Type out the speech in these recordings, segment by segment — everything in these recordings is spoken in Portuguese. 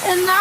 Yeah.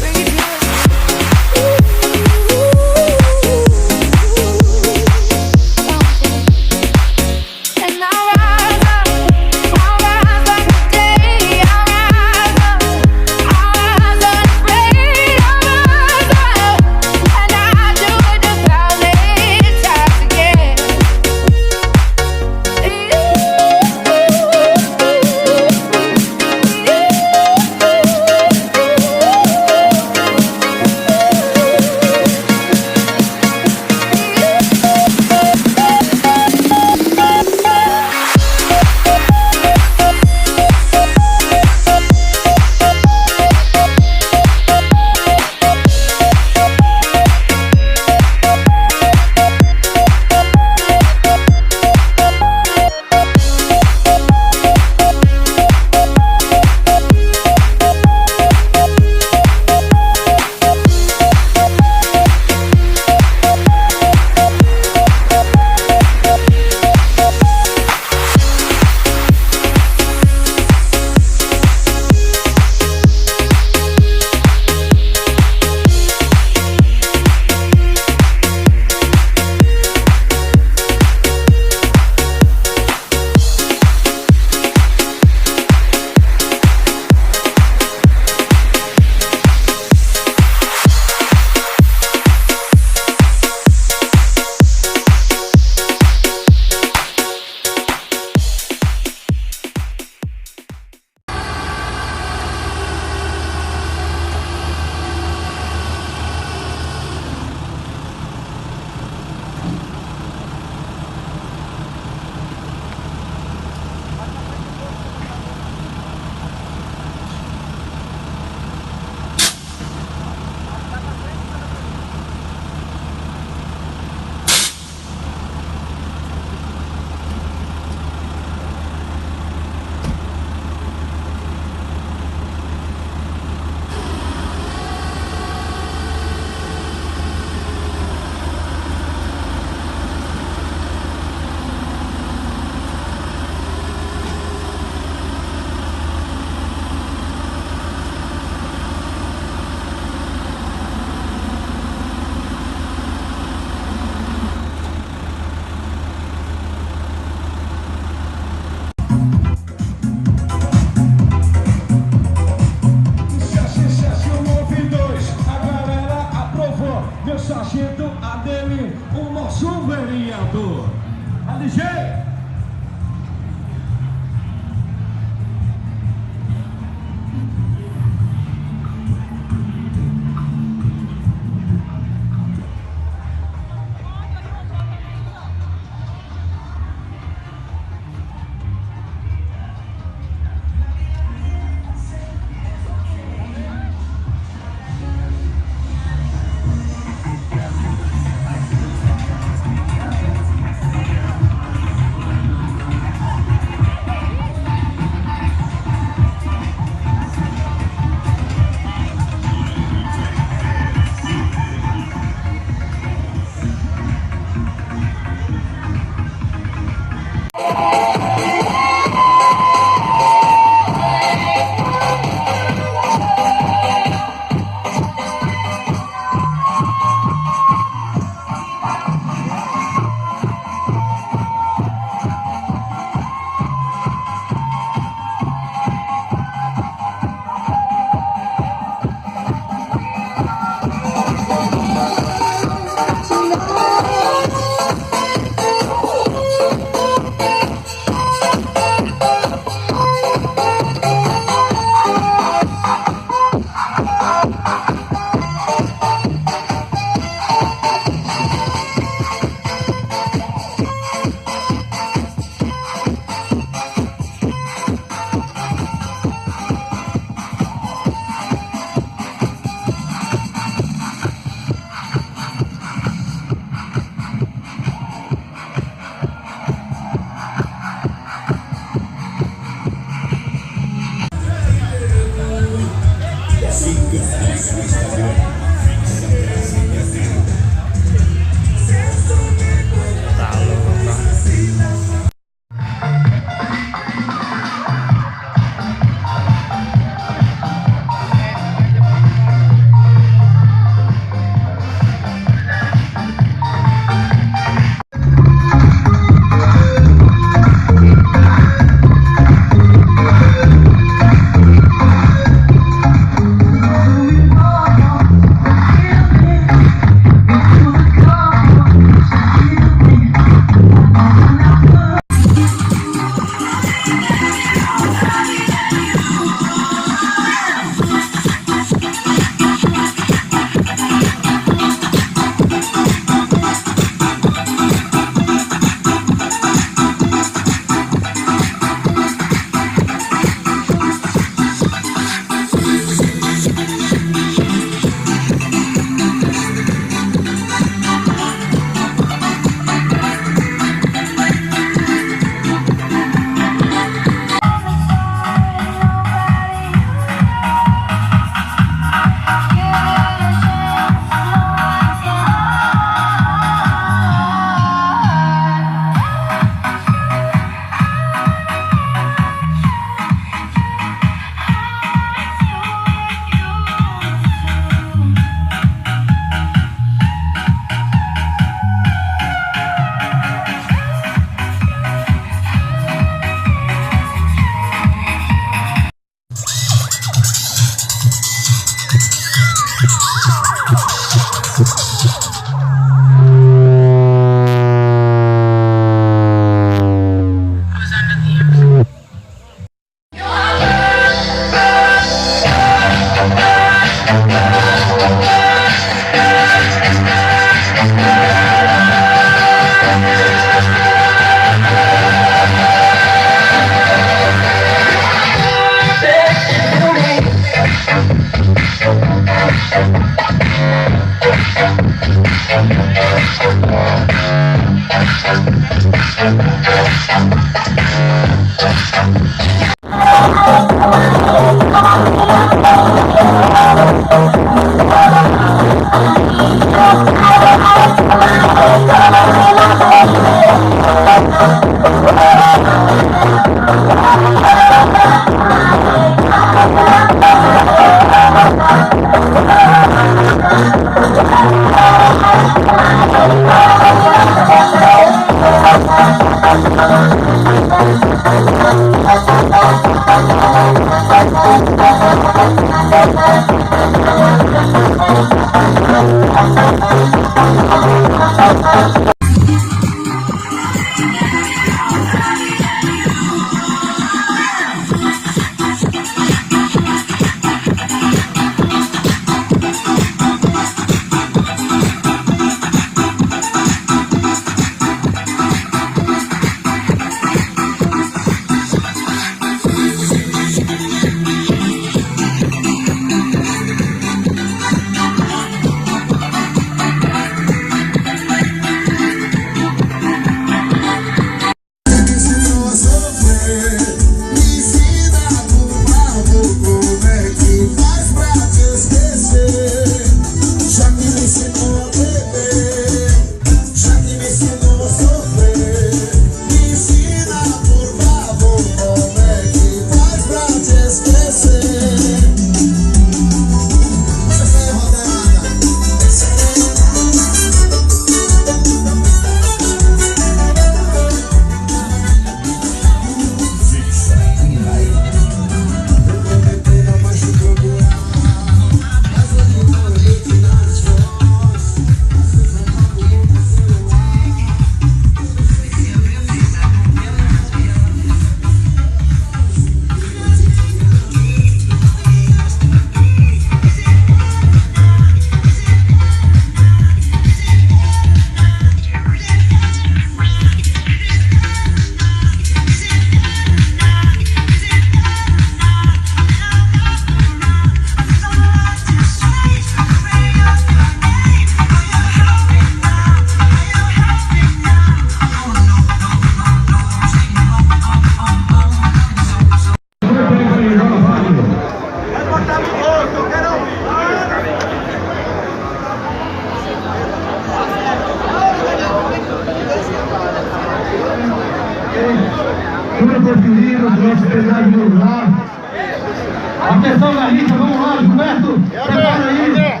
Atenção, Garrincha, vamos lá, Gilberto. Prepara aí.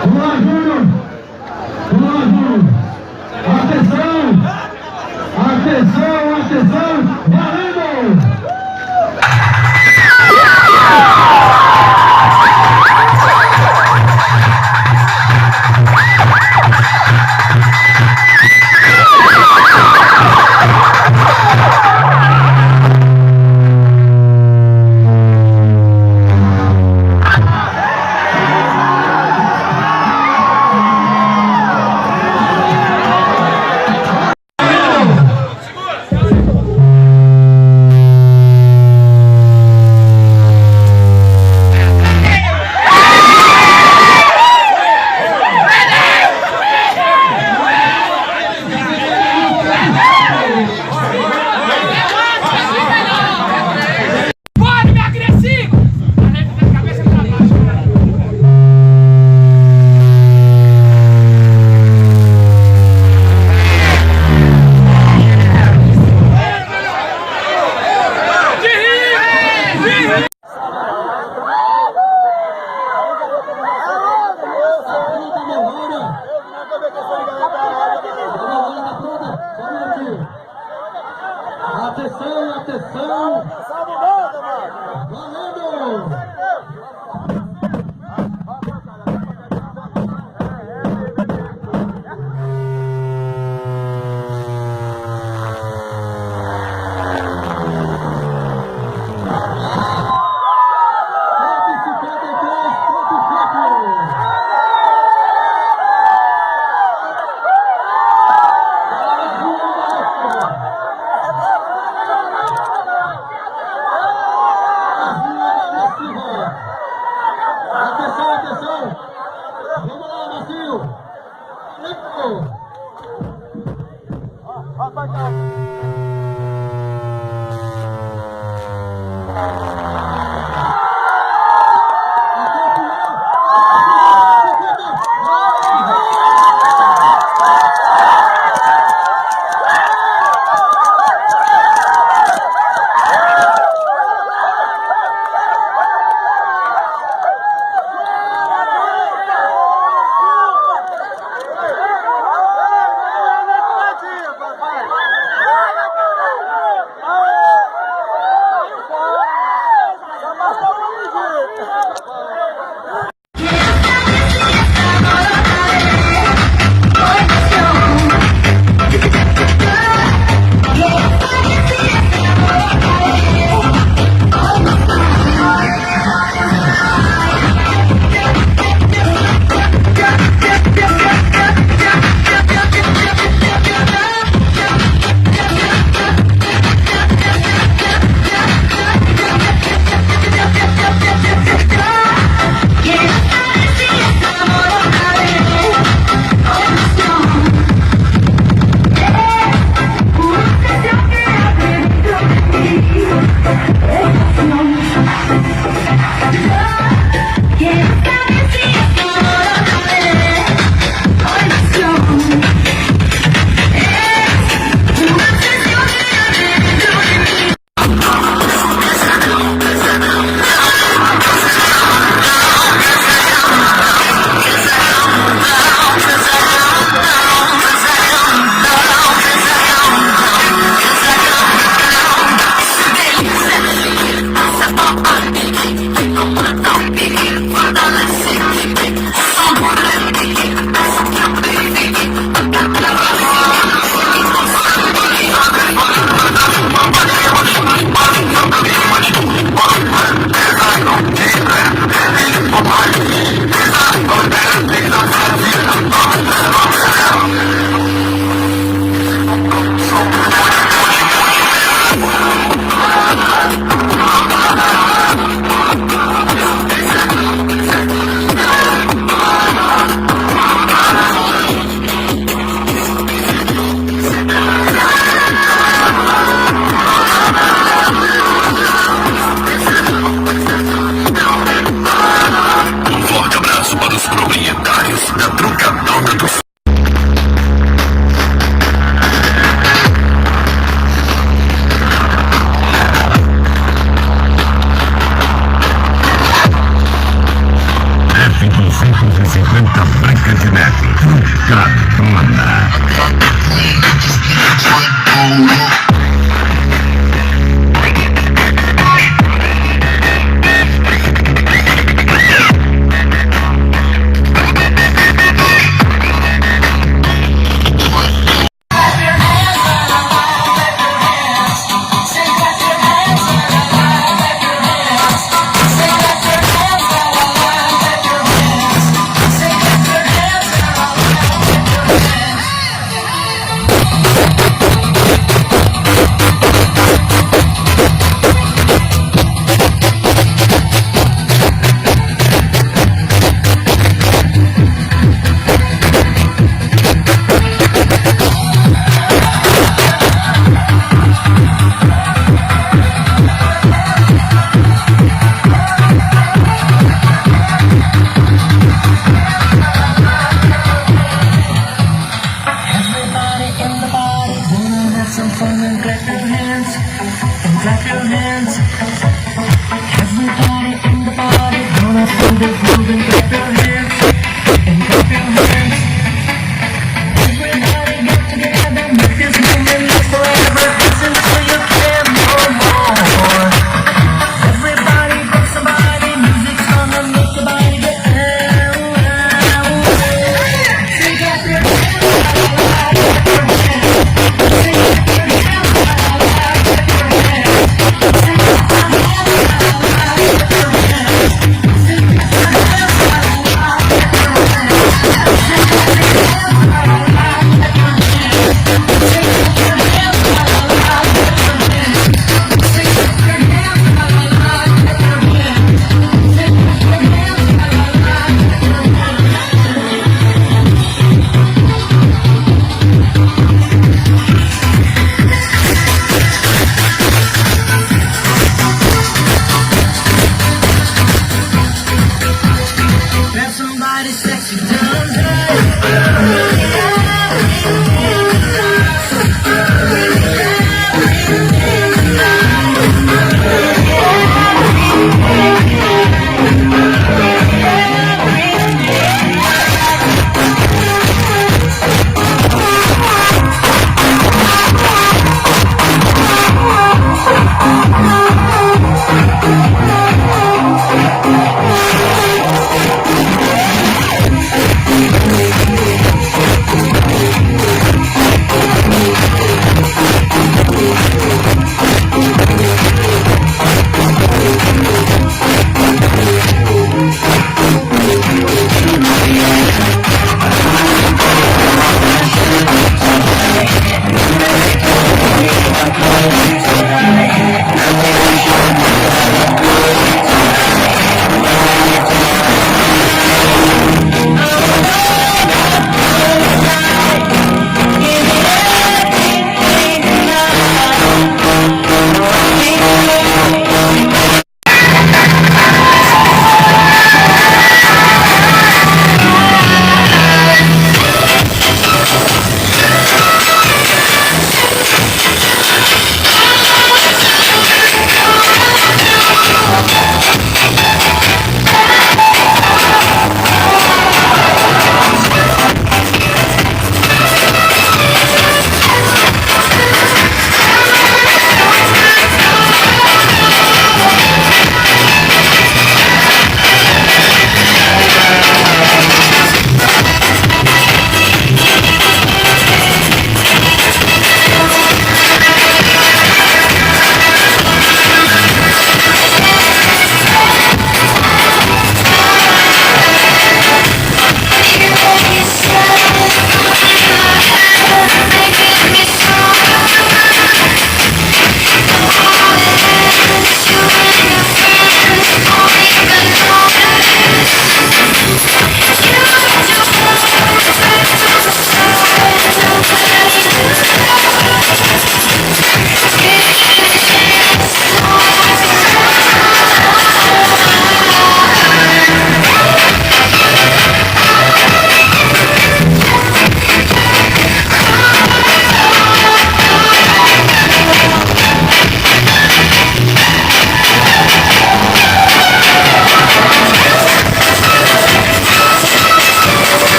Vamos lá, Júnior. Vamos lá, Júnior. Atenção. Atenção, atenção. Valendo! Atenção, atenção! Valendo!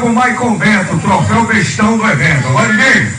Thiago Maicon Bento, troféu bestão do evento. Vai, ninguém.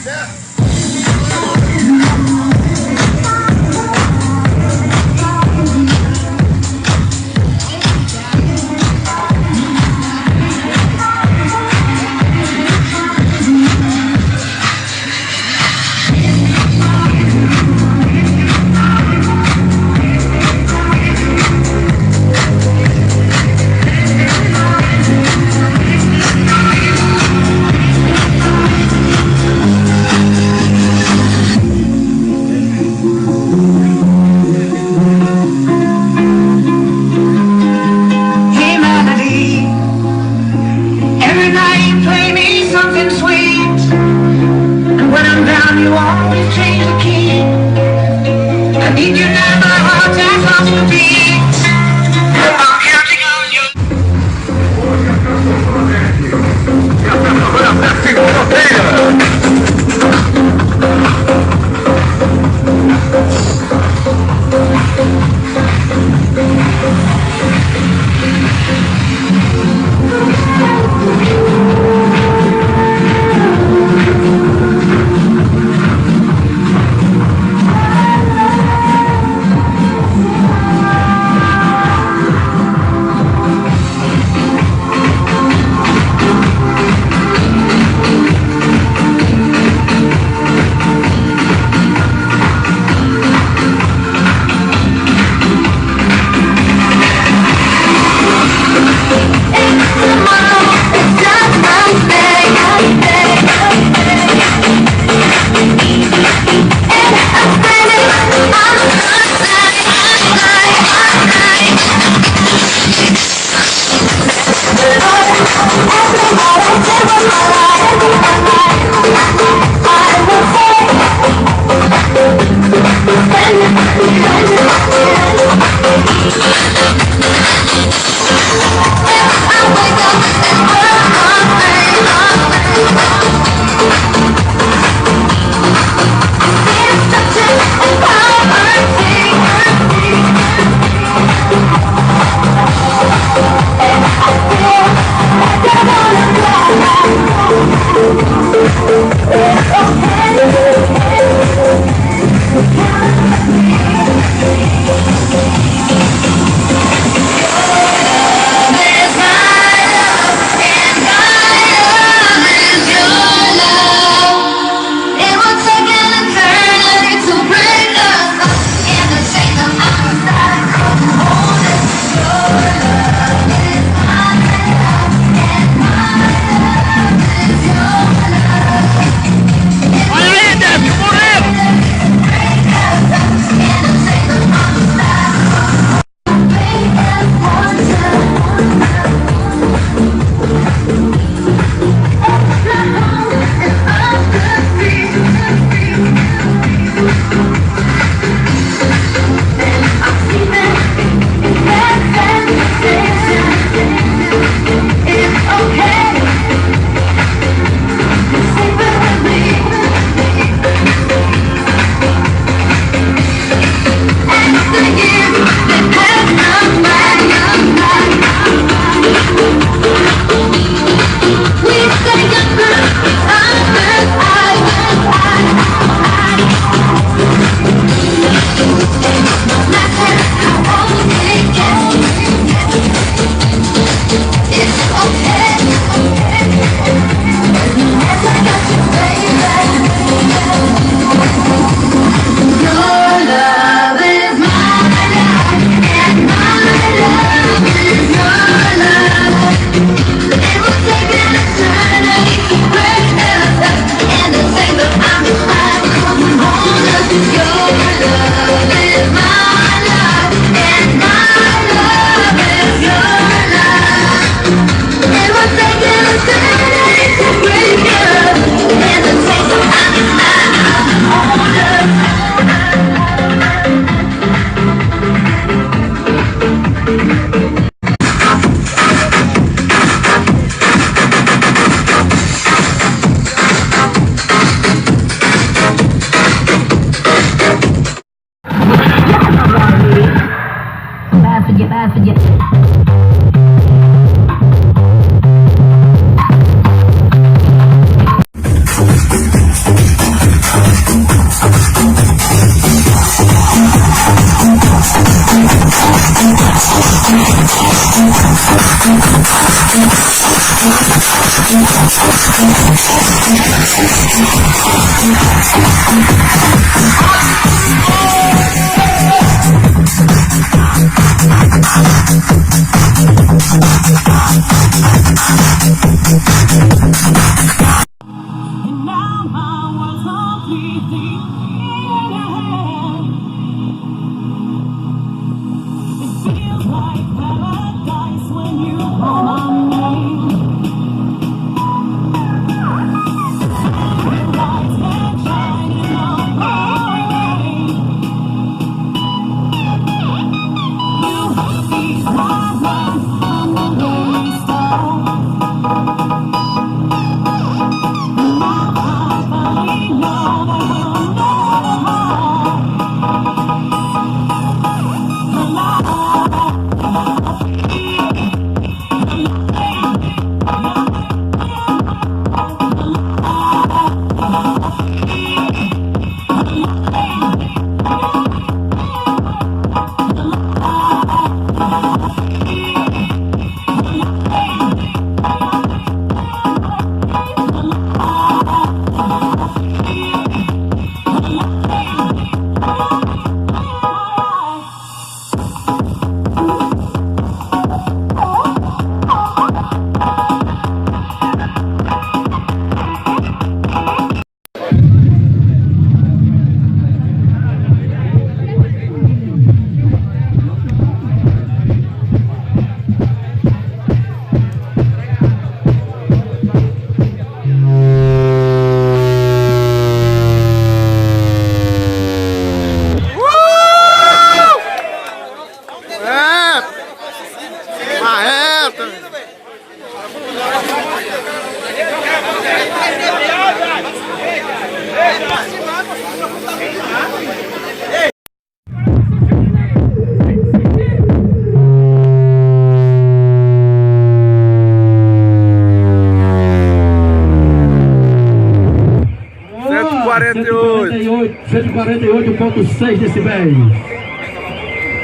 148,6 decibéis.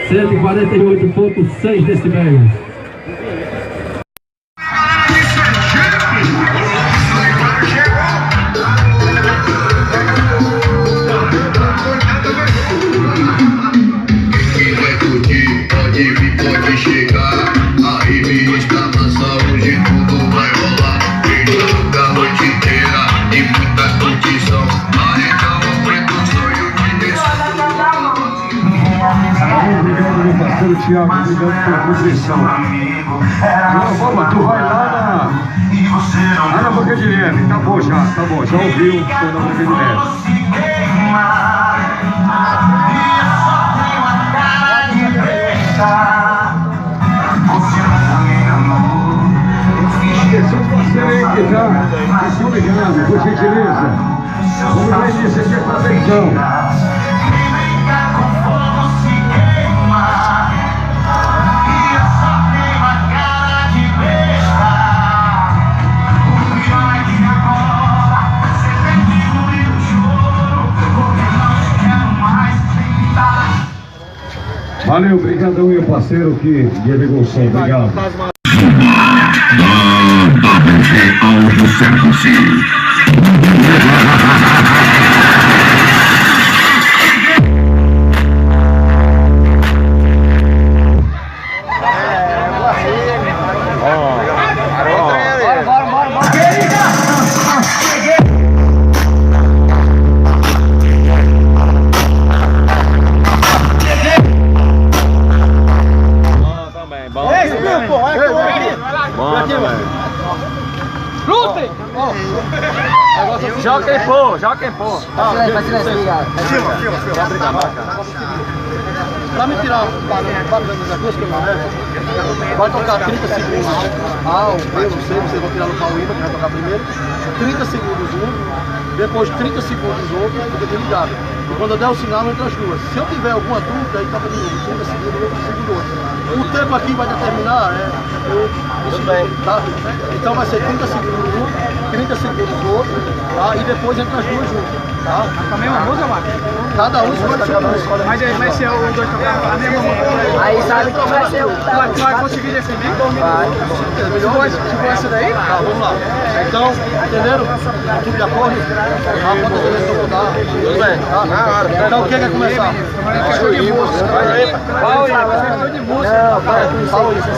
148,6 decibéis. Pode chegar, aí me exclamação, hoje tudo vai rolar. Brilhando da noite inteira e muita curtição. Então o preto sonho de Obrigado, meu parceiro Thiago, obrigado pela contribuição. Tu vai lá na Boca de Neve, tá bom, já ouviu, tô na Boca de Neve. Esse é o parceiro aí que tá se ligando, por gentileza. Vamos lá nisso aqui pra atenção. Valeu, obrigadão, meu parceiro que ligou o som, obrigado. Já quem for. Pra me tirar das duas que eu não levo, vai tocar 30 segundos A ou B, não sei, vocês vão tirar no pau ímpar, que vai tocar primeiro, 30 segundos um, depois 30 segundos outro, fica desligado. E quando eu der o sinal, entra as duas. Se eu tiver alguma dúvida, aí toca de novo, 30 segundos, outro segundo outro. O tempo aqui vai determinar, Tudo bem. Tá? Então vai ser 30 segundos um, 30 segundos o outro, tá? E depois entra as duas juntas. Tá? A mesma música, Marcos? Cada um escolhe sua música. Mas vai ser os dois tocando a mesma música. Aí sabe que vai ser o Tu vai conseguir definir? Vai. Tipo essa daí? Tá, vamos lá. Então, entenderam? Tudo de acordo? Tá, quantas vezes eu vou dar? Tudo bem. Tá? Na hora. Então, quem quer começar? Questão de música. Qual é? Questão de música. Fala isso.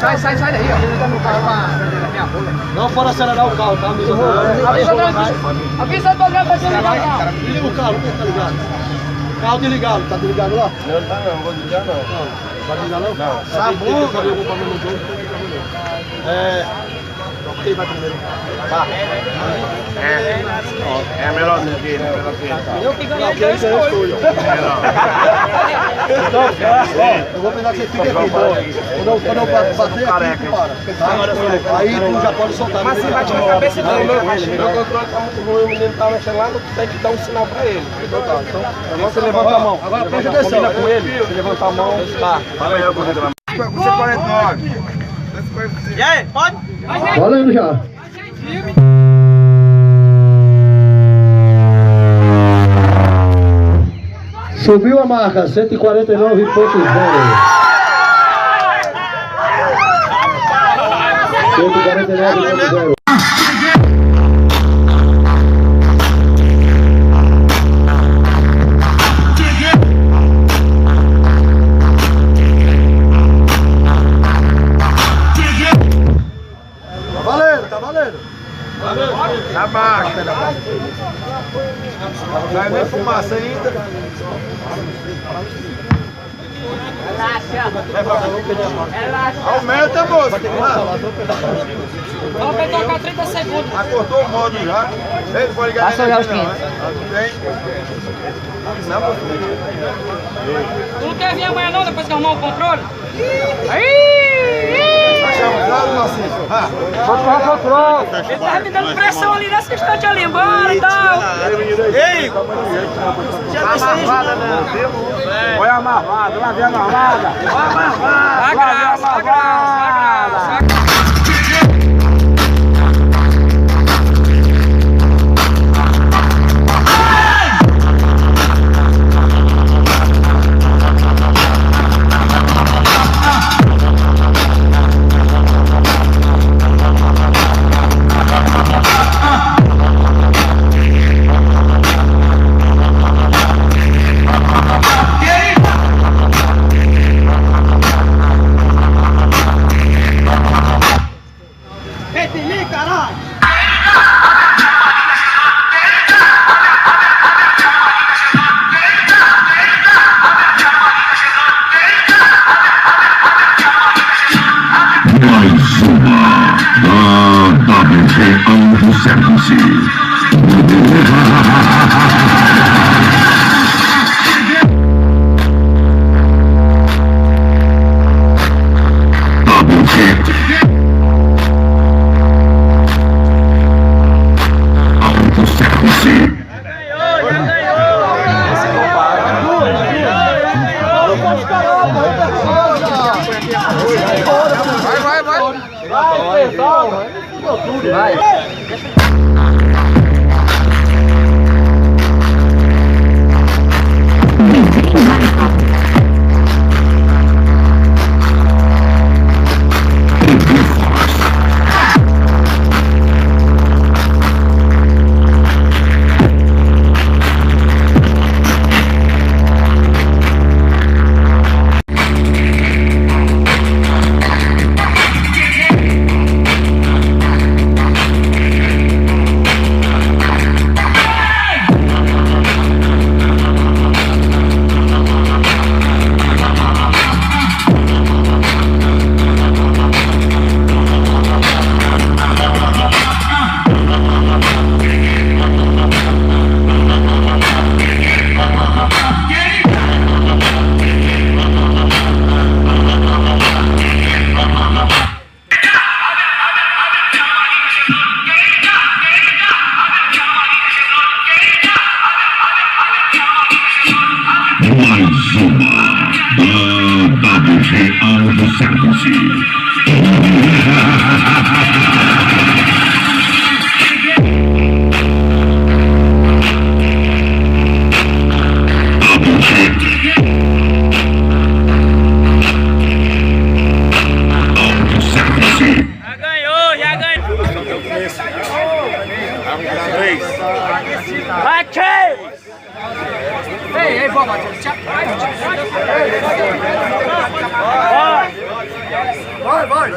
Sai daí, ó. Não pode acelerar o carro, tá? Avisa do pra você ligar o carro. Liga o carro, tá ligado? Carro desligado, tá desligado lá? Não, tá não, vou desligar não. Vai desligar não? Não. Tá bom, cadê o problema no jogo? Quem vai primeiro? Tá. É melhorzinho aqui, né? Melhorzinho. Eu que ganhei Quem ganhou foi. Então, eu vou pegar que você fique aqui, tá? Quando eu bater aqui, tu para. Tá? Aí tu já pode soltar. Mas você bate na cabeça dele. Meu controle tá muito ruim, o menino tá mexendo lá, tu tem que dar um sinal pra ele. Então tá, então... Você levanta a mão. Agora presta atenção. Combina com ele, você levanta a mão. Tá. Fala aí, corrida lá. 49. E aí, pode? Valendo já. Subiu a marca, 149,0. 149,0. Tá valendo. Tá baixo. Não é nem fumaça ainda. Aumenta, moço. Vamos tocar 30 segundos. Já cortou o modo já. Ei, pode ligar. Passa já os 500. Tu não quer vir amanhã não, depois que arrumar o controle? Ele tava me dando pressão ali nessa instante ali, embora e tal. Ei! Olha a marvada, lá vem a marvada. A graça. Vai, Chase! Ei, vamos, vai!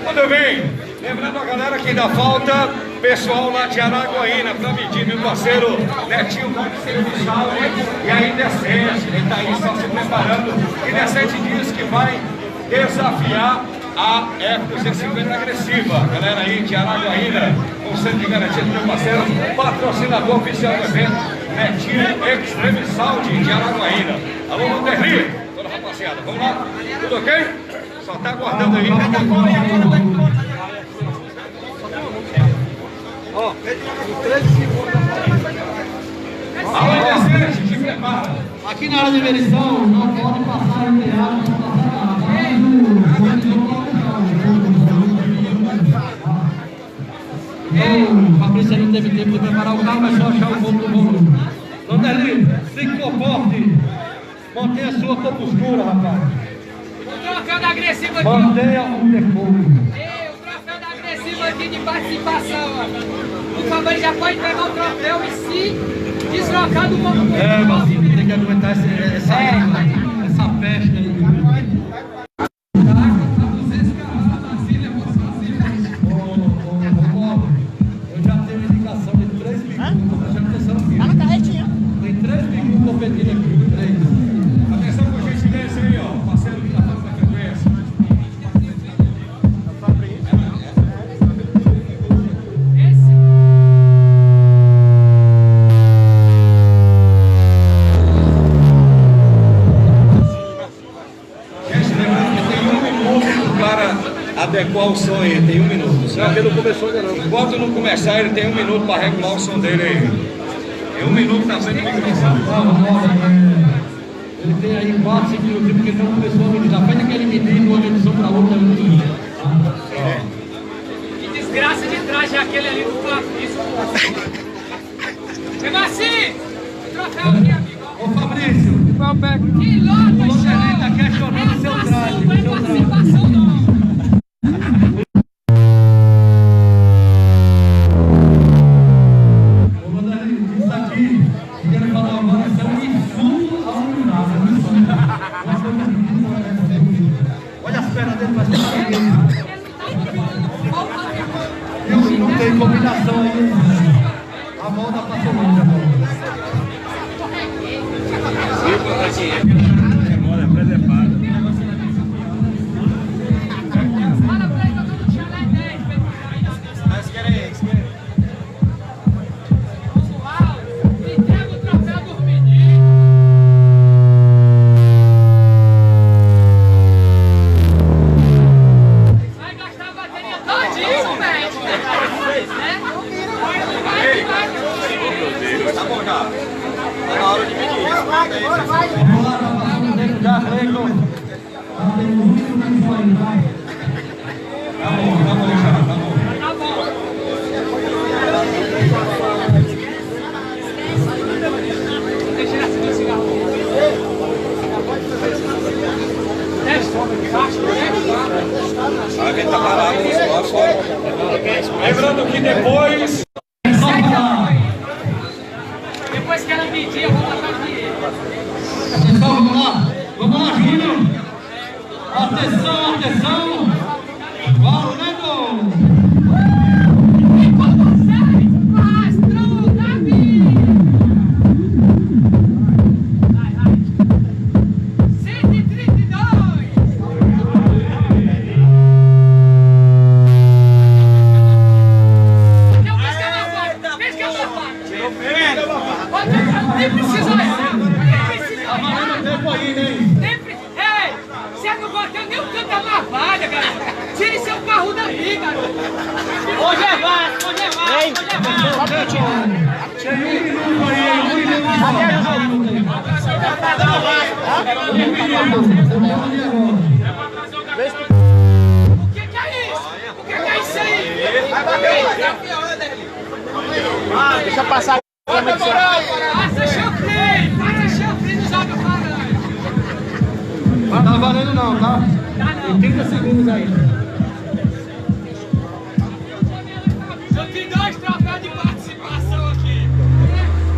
Tudo bem, lembrando a galera que ainda falta pessoal lá de Araguaína para medir, meu parceiro Netinho Serviçal e aí Decente, ele está aí só se preparando e Decente diz que vai desafiar a F250 agressiva. Galera aí de Araguaína, conselho de garantia do meu parceiro, patrocinador oficial do evento, Netinho Extreme Saúde de Araguaína. Alô, Monterri, toda rapaziada, vamos lá? Tudo ok? Só tá aguardando aí. Ó, em 13 segundos. Alô, Decente, te prepara. Aqui na área de verição não pode passar o teatro, o Fabrício não teve tempo de preparar o carro, mas só achar o voo do voo. Londerli, se comporte. Mantenha a sua compostura, rapaz. O troféu da agressiva aqui, Mantenha o decoro. o troféu da agressiva aqui de participação, ó. Por favor, já pode pegar o troféu e se deslocar do mundo. É, Marcinho, tem que aguentar essa peste aí. Eu já tenho indicação de 3 minutos, prestando atenção aqui. Tem 3 minutos competindo aqui, 3. Atenção com gentileza aí, ó. Parceiro que tá fazendo a frequência. Gente, lembrando que tem 1 minuto para adequar o som aí. Tem 1 minuto, certo? Porque não começou ainda não. Enquanto não começar, ele tem 1 minuto para regular o som dele aí. Tem 1 minuto na frente do microfone. Ele tem aí 4, 5 minutos, porque ele não começou a medir. Já faz aquele medir de uma medição para outra. Que desgraça de traje é aquele ali do Flávio. Chega assim! O troféu aqui, amigo. Ô Fabrício, Que o louco, Londerli tá questionando o seu traje. não é participação, não. Ô Londerli, isso aqui, eu quero falar agora, isso é um insulto ao unidade. Olha as pernas dele, vai ser não tem combinação aí. A volta passou longe a bola. Fala pra ele, eu tô no chalé 10, Mas querem isso, querem. pessoal. Entrega o troféu dos meninos. Vai gastar a bateria todinho, velho. Tá bom já. Tá na hora de medir isso. Vamos lá, rapaz, vamos ver já, Cleiton. Tem muito na sua aí, vai. Tá bom, já, tá bom. Tá bom. Deixa ele acender o cigarro. Alguém tá parado nos nossos. Lembrando que depois. Depois que ela pedir, eu vou botar o dinheiro. Atenção, vamos lá, Júnior. Atenção, atenção. Valendo! E com vocês, Astro Davi! Vai. 132! arruda aqui, garoto. Hoje é Vasco, hoje é Vasco, hoje é Vasco. O que é isso? O que é isso aí? Vai bater. Deixa eu passar. Passa chanfre, não joga fora. Não tá valendo não, tá? Tá não. 30 segundos ainda. Eu tenho 2 troféus de participação aqui.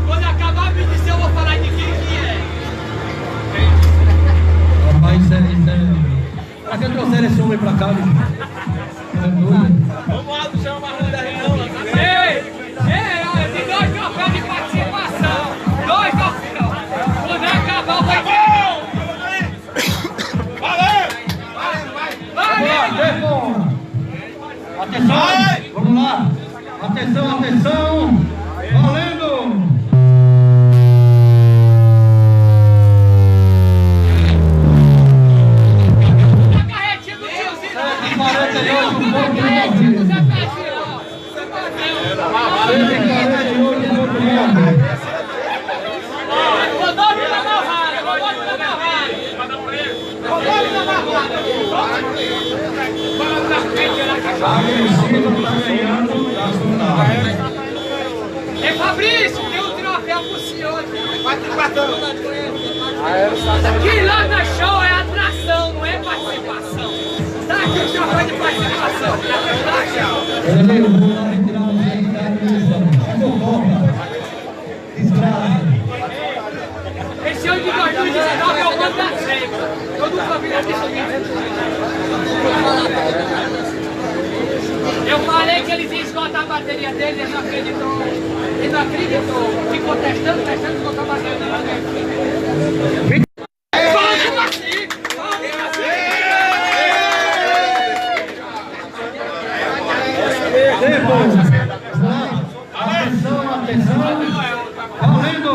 Quando acabar me dizer, eu vou falar de quem que é. Rapaz, isso é... Pra que trouxeram esse homem pra cá, bicho? É doido. Vamos lá, do chão, mais da reunião. Eu tenho 2 troféus de participação. 2 troféus. Quando acabar, vai ter. Atenção! Vamos lá! Atenção, atenção! Valendo! A carretinha do tiozinho. 48 A carretinha do Zé Pedrinho. Rodolfo da Malvada, Rodolfo da Malvada. Rodolfo da Malvada. É Fabrício, tem um troféu pro senhor. Que lá na show é atração, não é participação. Tá aqui o troféu de participação. Eu vou lá retirar você da Esse ano de 2019 é o ano da sempre. Eu nunca vi Eu falei que eles iam esgotar a bateria deles, ele não acreditou. Ele não acreditou. Ficou testando, esgotou a bateria deles. Fala assim! Atenção, atenção! Valendo!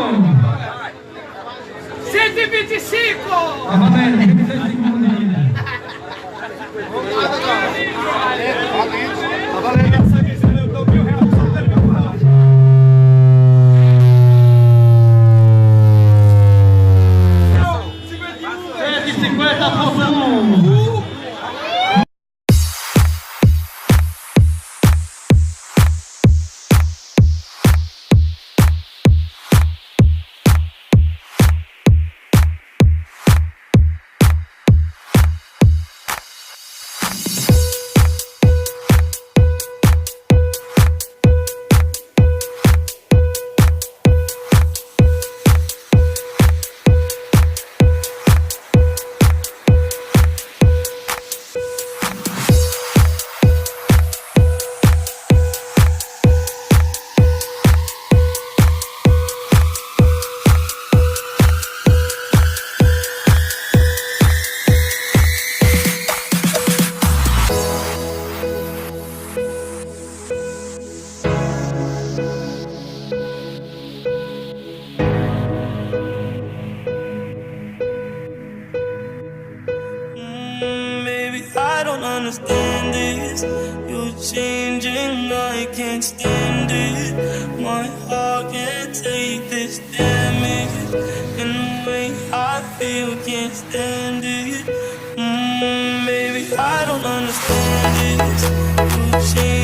125! Tá valendo, 26 segundos ainda. Tá valendo. 150,1. Baby, I don't understand this. You're changing, I can't stand it. My heart can't take this damage, and the way I feel can't stand it. Baby, I don't understand this. You're changing.